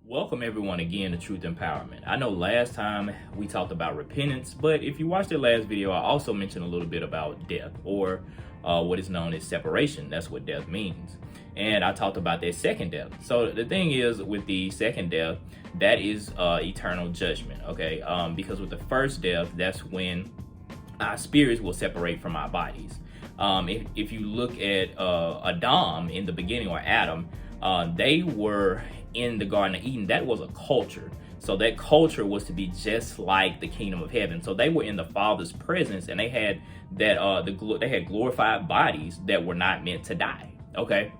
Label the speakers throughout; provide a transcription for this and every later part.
Speaker 1: Welcome everyone again to Truth Empowerment. I know last time we talked about repentance, but if you watched the last video, I also mentioned a little bit about death or what is known as separation. That's what death means. And I talked about that second death. So the thing is with the second death, that is eternal judgment, okay? Because with the first death, that's when our spirits will separate from our bodies. If you look at Adam in the beginning, or Adam, they were in the Garden of Eden. That was a culture. So that culture was to be just like the kingdom of heaven. So they were in the Father's presence, and they had that they had glorified bodies that were not meant to die. Okay,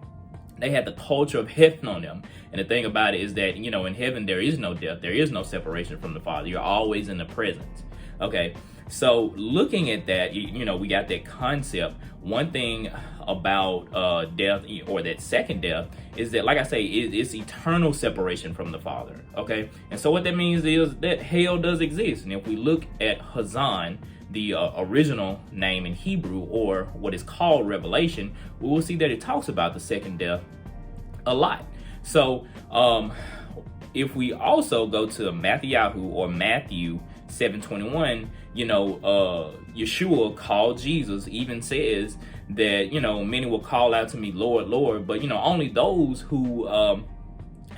Speaker 1: they had the culture of heaven on them. And the thing about it is that, you know, in heaven there is no death, there is no separation from the Father. You're always in the presence. Okay, so looking at that, you know, we got that concept. One thing about death, or that second death, is that, like I say, it's eternal separation from the Father. Okay, and so what that means is that hell does exist. And if we look at Hazan, the original name in Hebrew, or what is called Revelation, we will see that it talks about the second death a lot. So if we also go to Matthew 7:21, you know, Yeshua called Jesus, even says that, you know, many will call out to me, Lord, Lord, but, you know, only those who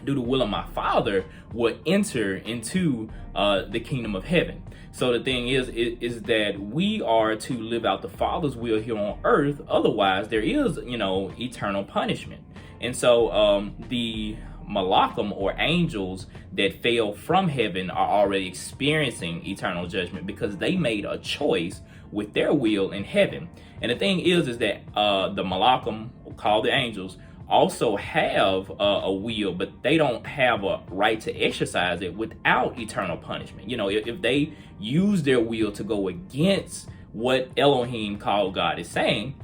Speaker 1: do the will of my Father will enter into the kingdom of heaven. So the thing is that we are to live out the Father's will here on earth. Otherwise, there is, you know, eternal punishment. And so the Malachim, or angels that fell from heaven, are already experiencing eternal judgment because they made a choice with their will in heaven. And the thing is that the Malachim, called the angels, also have a will, but they don't have a right to exercise it without eternal punishment. You know, if they use their will to go against what Elohim, called God, is saying,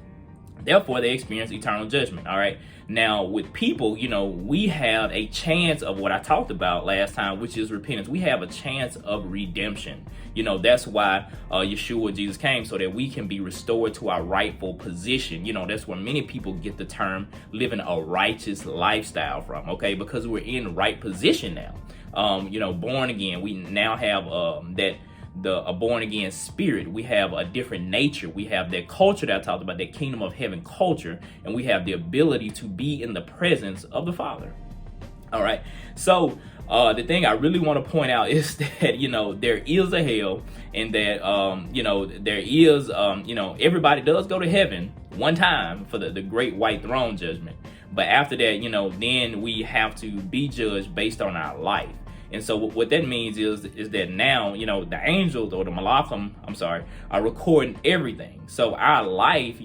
Speaker 1: therefore they experience eternal judgment. All right, now with people, you know, we have a chance of what I talked about last time, which is repentance. We have a chance of redemption. You know, that's why Yeshua, Jesus, came, so that we can be restored to our rightful position. You know, that's where many people get the term living a righteous lifestyle from, okay? Because we're in right position now. You know, born again, we now have a born again spirit. We have a different nature. We have that culture that I talked about, that kingdom of heaven culture, and we have the ability to be in the presence of the Father. All right, so the thing I really want to point out is that, you know, there is a hell, and that you know, there is you know, everybody does go to heaven one time for the great white throne judgment, but after that, you know, then we have to be judged based on our life. And so what that means is that now, you know, the angels, or the Malachim, are recording everything. So our life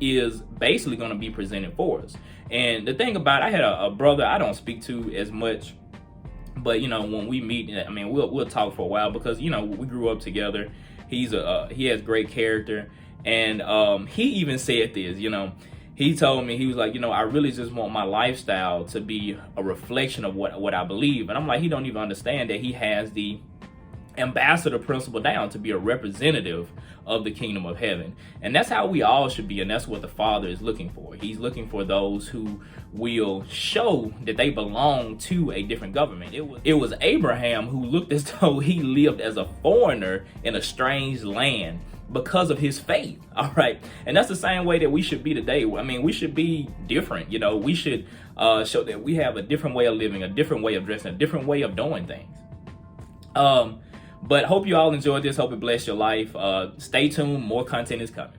Speaker 1: is basically going to be presented for us. And the thing about, I had a brother I don't speak to as much, but, you know, when we meet, I mean, we'll talk for a while, because, you know, we grew up together. He has great character, and he even said this, you know. He told me, he was like, you know, I really just want my lifestyle to be a reflection of what I believe. And I'm like, he don't even understand that he has the ambassador principle down to be a representative of the kingdom of heaven. And that's how we all should be. And that's what the Father is looking for. He's looking for those who will show that they belong to a different government. It was Abraham who looked as though he lived as a foreigner in a strange land because of his faith. All right, and that's the same way that we should be today. I mean, we should be different. You know, we should show that we have a different way of living, a different way of dressing, a different way of doing things. But hope you all enjoyed this. Hope it blessed your life. Stay tuned, more content is coming.